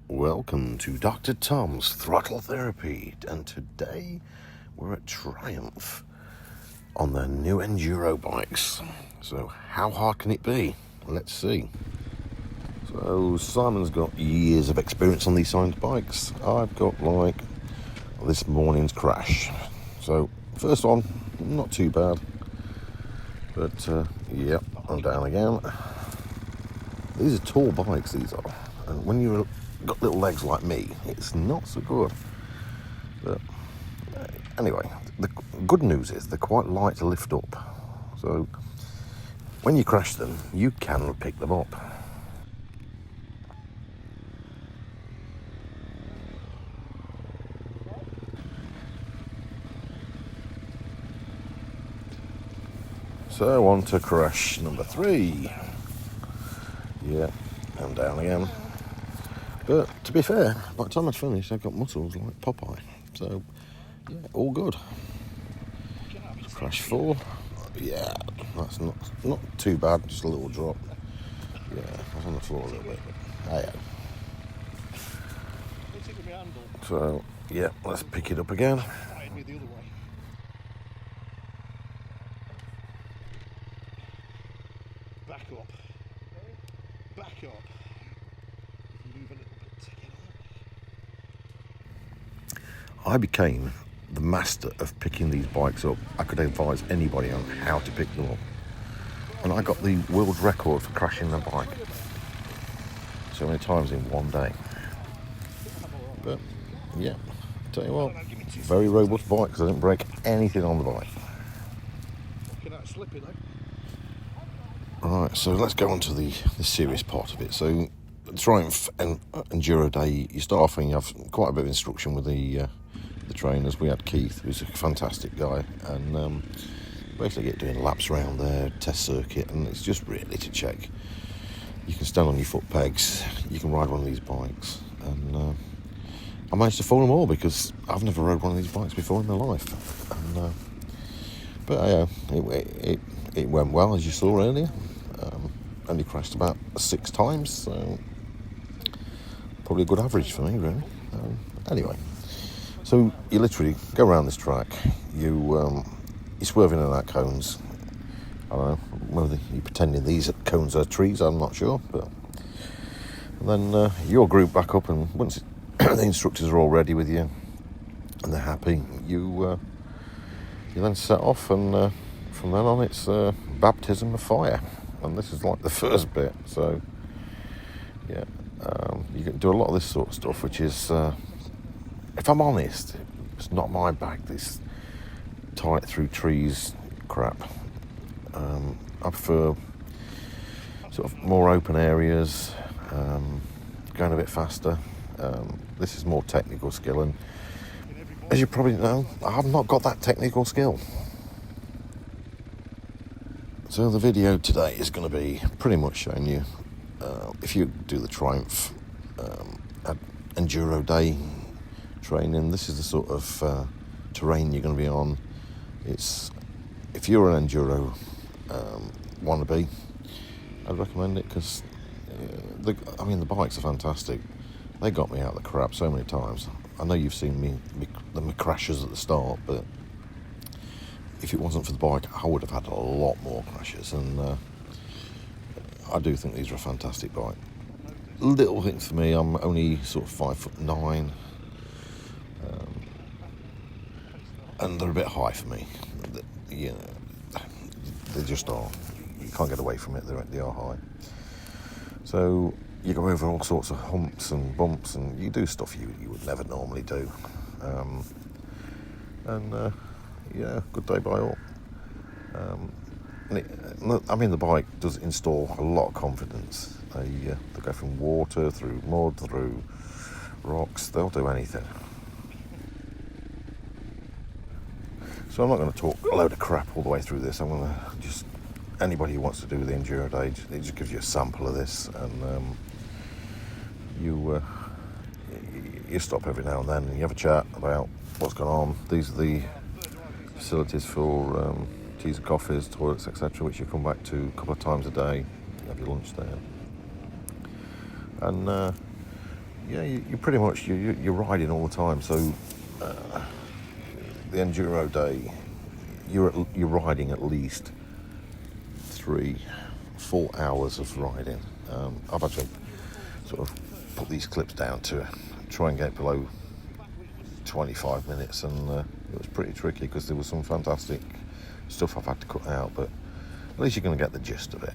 Welcome to Dr. Tom's Throttle Therapy, and today we're at Triumph on the new Enduro bikes. So how hard can it be? Let's see. So Simon's got years of experience on these science bikes. I've got like this morning's crash. So first one, not too bad, but yep, I'm down again. These are tall bikes, these are, and when you've got little legs like me, it's not so good. But anyway, the good news is they're quite light to lift up, so when you crash them, you can pick them up. So on to crash number 3. Yeah, I'm down again. But to be fair, by the time I finished, I got muscles like Popeye. So yeah, all good. Crash 4. Yeah, that's not too bad, just a little drop. Yeah, I was on the floor a little bit. But, so yeah, let's pick it up again. Back up. Move a little bit. Take it on. I became the master of picking these bikes up. I could advise anybody on how to pick them up. And I got the world record for crashing a bike so many times in one day. But yeah, tell you what, very robust bike because I didn't break anything on the bike. Alright, so let's go on to the serious part of it. So Triumph and Enduro Day, you start off and you have quite a bit of instruction with the trainers. We had Keith, who's a fantastic guy, and basically get doing laps around there, test circuit, and it's just really to check. You can stand on your foot pegs, you can ride one of these bikes, and I managed to follow them all because I've never rode one of these bikes before in my life. And, but it went well, as you saw earlier. Only crashed about 6 times, so probably a good average for me, really. Anyway, so you literally go around this track. You're swerving in and out cones. I don't know whether you're pretending these cones are trees. I'm not sure, but and then you'll group back up, and once the instructors are all ready with you and they're happy, you then set off, and from then on it's baptism of fire. And this is like the first bit, so yeah, you can do a lot of this sort of stuff, which is, if I'm honest, it's not my bag, this tight through trees crap. I prefer sort of more open areas, going a bit faster. This is more technical skill, and as you probably know, I've not got that technical skill. So the video today is going to be pretty much showing you, if you do the Triumph Enduro Day training, this is the sort of terrain you're going to be on. It's, if you're an Enduro wannabe, I'd recommend it because the bikes are fantastic. They got me out of the crap so many times. I know you've seen the crashes at the start, but if it wasn't for the bike, I would have had a lot more crashes, and I do think these are a fantastic bike. Little things for me, I'm only sort of 5'9", and they're a bit high for me. You know, they just are. You can't get away from it. They are high. So you go over all sorts of humps and bumps, and you do stuff you would never normally do. Yeah, good day by all. The bike does install a lot of confidence. They go from water, through mud, through rocks. They'll do anything. So I'm not going to talk a load of crap all the way through this. I'm going to just, anybody who wants to do the Enduro Day, it just gives you a sample of this, and you stop every now and then and you have a chat about what's going on. These are the facilities for teas and coffees, toilets, etc., which you come back to a couple of times a day. You have your lunch there, and yeah, you pretty much you're riding all the time. So the enduro day, you're riding at least 3-4 hours of riding. I've had to sort of put these clips down to try and get below 25 minutes, and it was pretty tricky because there was some fantastic stuff I've had to cut out, but at least you're going to get the gist of it.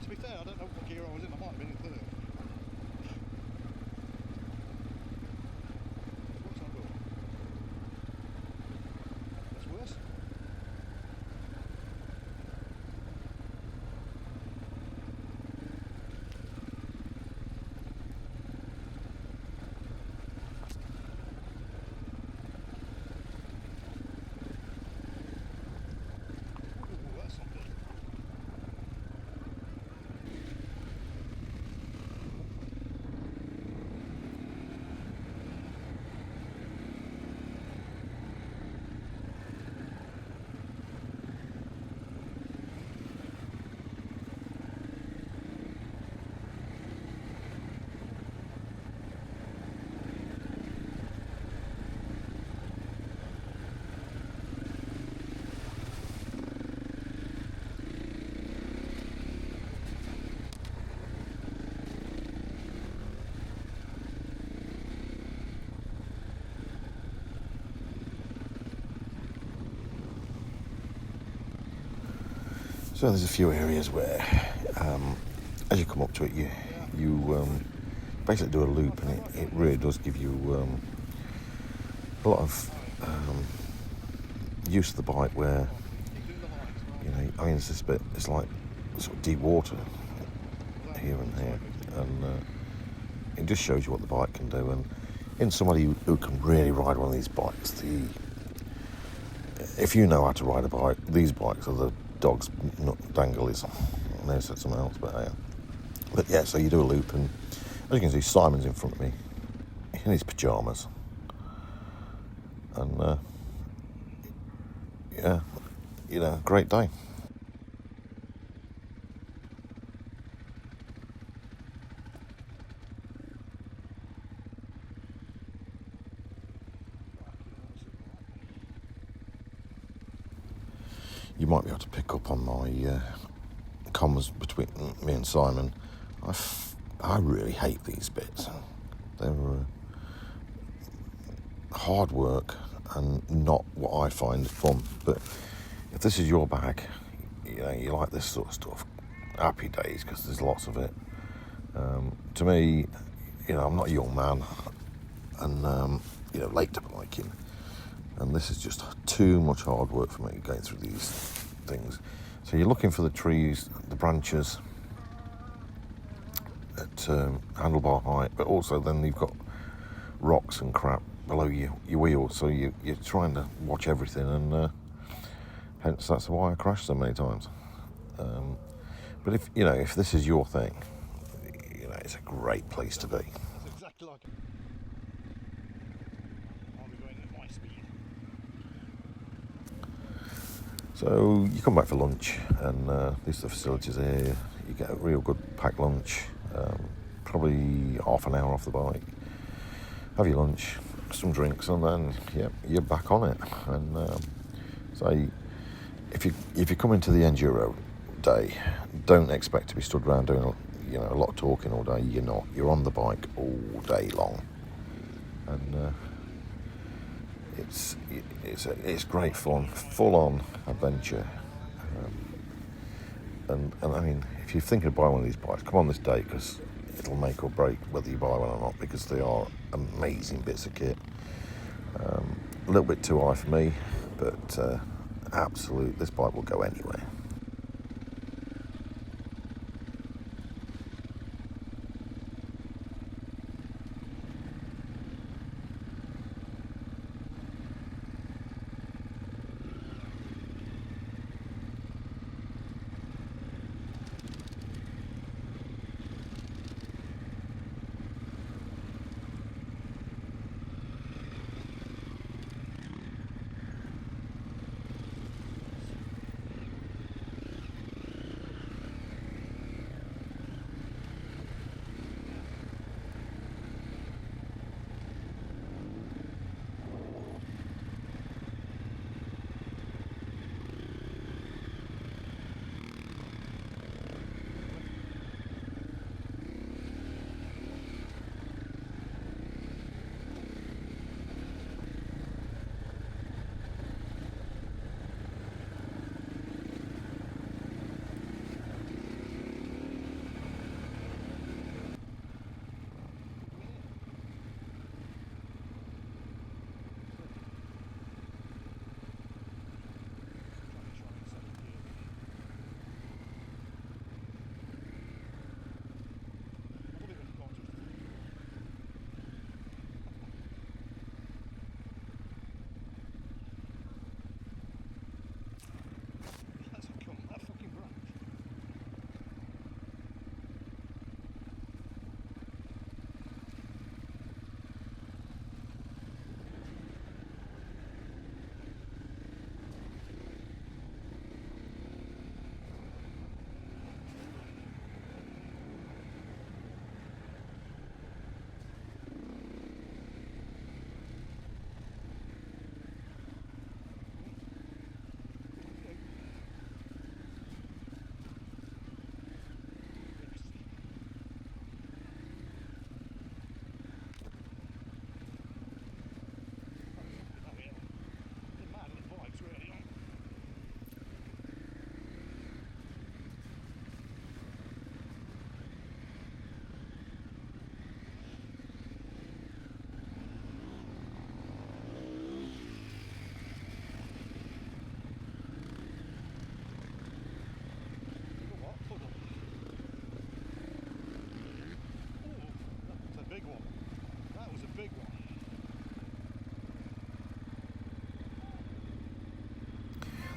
To be fair, I don't know what gear I was in. I might have been in third. What's that door? That's worse. Ooh, that's not good. So there's a few areas where, as you come up to it, you basically do a loop, and it really does give you a lot of use of the bike. Where I mean, it's this bit, it's like sort of deep water here and there, and it just shows you what the bike can do. And in somebody who can really ride one of these bikes, if you know how to ride a bike, these bikes are the dog's danglies. I may have said something else, but yeah. So you do a loop, and as you can see, Simon's in front of me in his pyjamas, and yeah, great day. You might be able to pick up on my comms between me and Simon. I I really hate these bits. They're hard work and not what I find fun. But if this is your bag, you know, you like this sort of stuff, happy days, because there's lots of it. To me, you know, I'm not a young man and, you know, late to biking. And this is just too much hard work for me going through these things. So you're looking for the trees, the branches at handlebar height, but also then you've got rocks and crap below your wheels. So you're trying to watch everything, and hence that's why I crashed so many times. But if this is your thing, you know, it's a great place to be. That's exactly like it. I'll be going at my speed. So you come back for lunch, and these are the facilities here. You get a real good packed lunch, probably half an hour off the bike. Have your lunch, some drinks, and then you're back on it. And so if you come into the Enduro day, don't expect to be stood around doing a lot of talking all day. You're not. You're on the bike all day long, and it's great fun, full on adventure. And I mean, if you're thinking of buying one of these bikes, come on this day, because it'll make or break whether you buy one or not, because they are amazing bits of kit. A little bit too high for me, but this bike will go anywhere.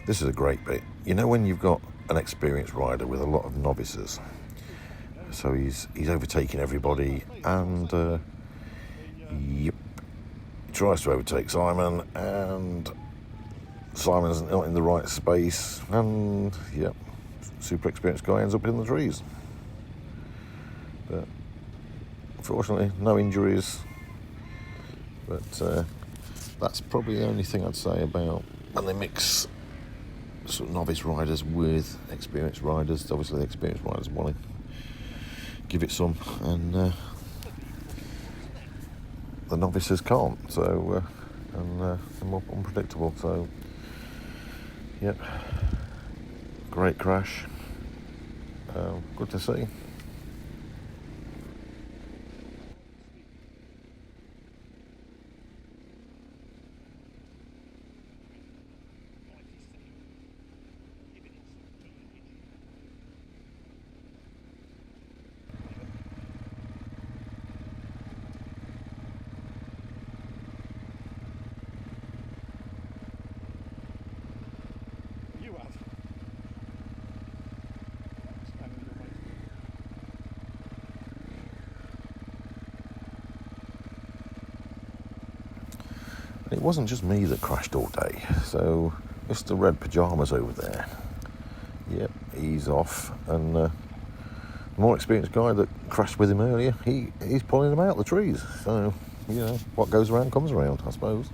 This is a great bit. You know, when you've got an experienced rider with a lot of novices, so he's overtaking everybody, and he tries to overtake Simon, and Simon's not in the right space, and super experienced guy ends up in the trees. But unfortunately, no injuries. But that's probably the only thing I'd say about when they mix sort of novice riders with experienced riders. Obviously, the experienced riders want to give it some, and the novices can't. So and they're more unpredictable. So yep, great crash. Good to see. You have. Standing your mate. It wasn't just me that crashed all day. So Mr. Red Pyjamas over there, yep, he's off, and the more experienced guy that crashed with him earlier, he's pulling him out the trees. So, you know, what goes around comes around, I suppose.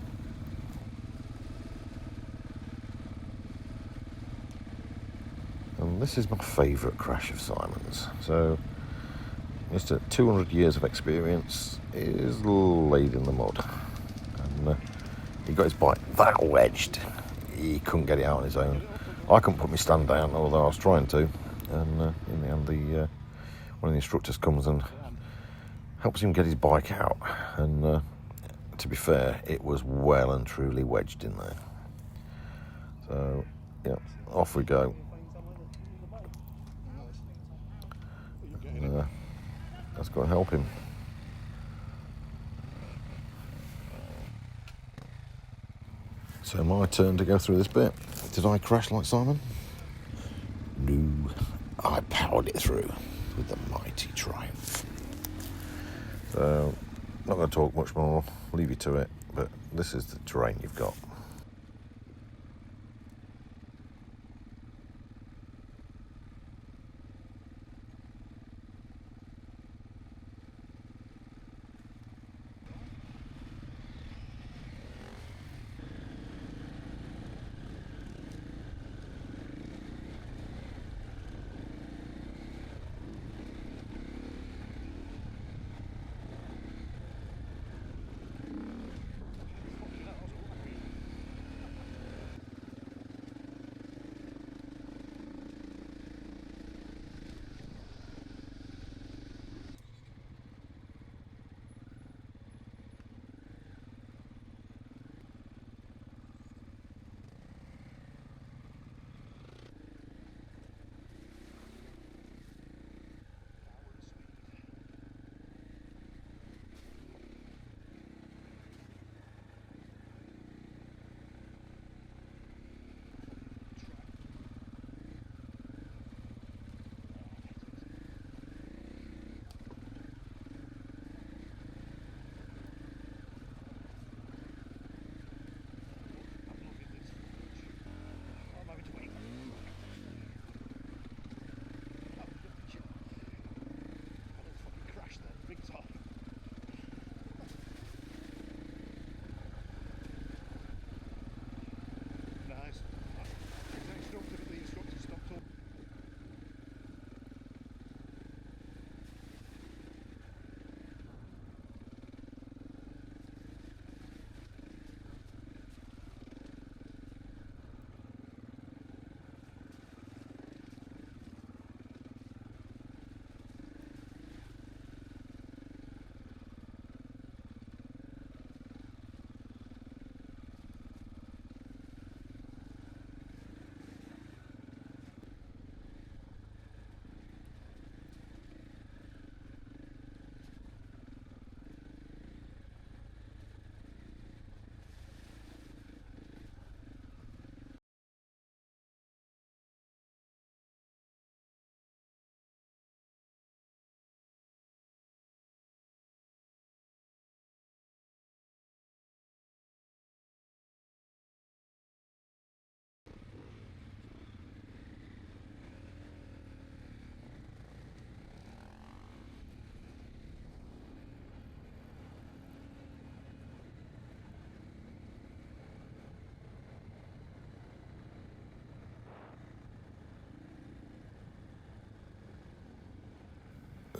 And this is my favourite crash of Simon's. So, Mr. 200 years of experience is laid in the mud. And he got his bike that wedged, he couldn't get it out on his own. I couldn't put my stand down, although I was trying to. And in the end, one of the instructors comes and helps him get his bike out. And to be fair, it was well and truly wedged in there. So, yeah, off we go. And, let's go and help him. So my turn to go through this bit. Did I crash like Simon? No, I powered it through with a mighty triumph. So, not going to talk much more, leave you to it, but this is the terrain you've got.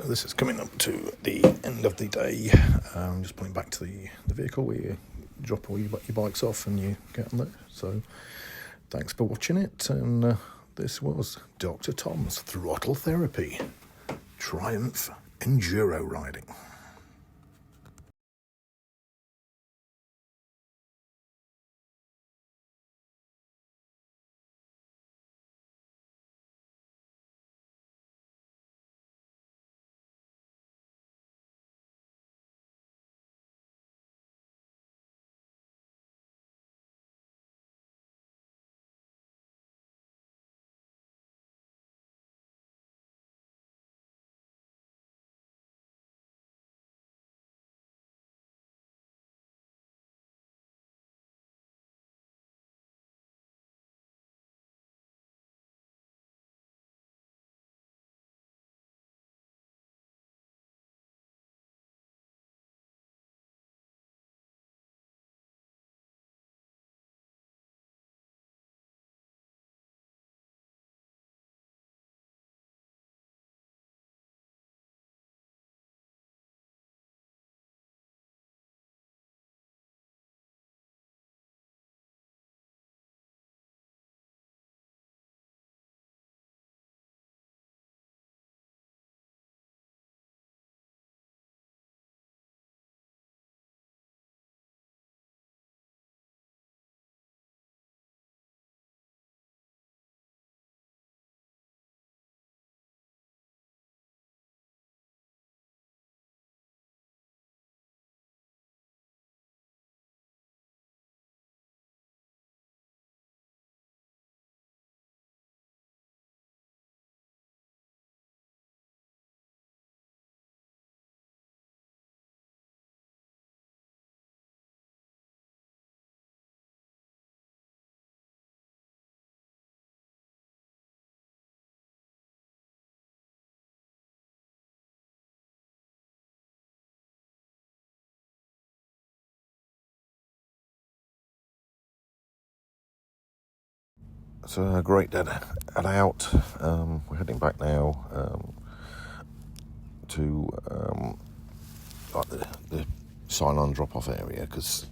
this is coming up to the end of the day. I'm just putting back to the vehicle where you drop all your bikes off and you get on there. So thanks for watching it, and this was Dr. Tom's Throttle Therapy, Triumph Enduro Riding. It's a great day out. We're heading back now to like the sign-on drop-off area, because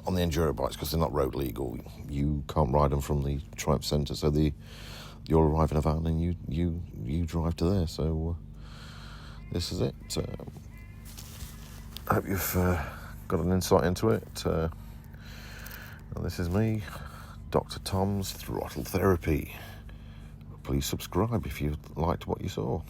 on the enduro bikes, because they're not road legal, you can't ride them from the Triumph Centre. So you'll arrive in a van and you drive to there. So this is it. I hope you've got an insight into it. And this is me, Dr. Tom's Throttle Therapy. Please subscribe if you liked what you saw.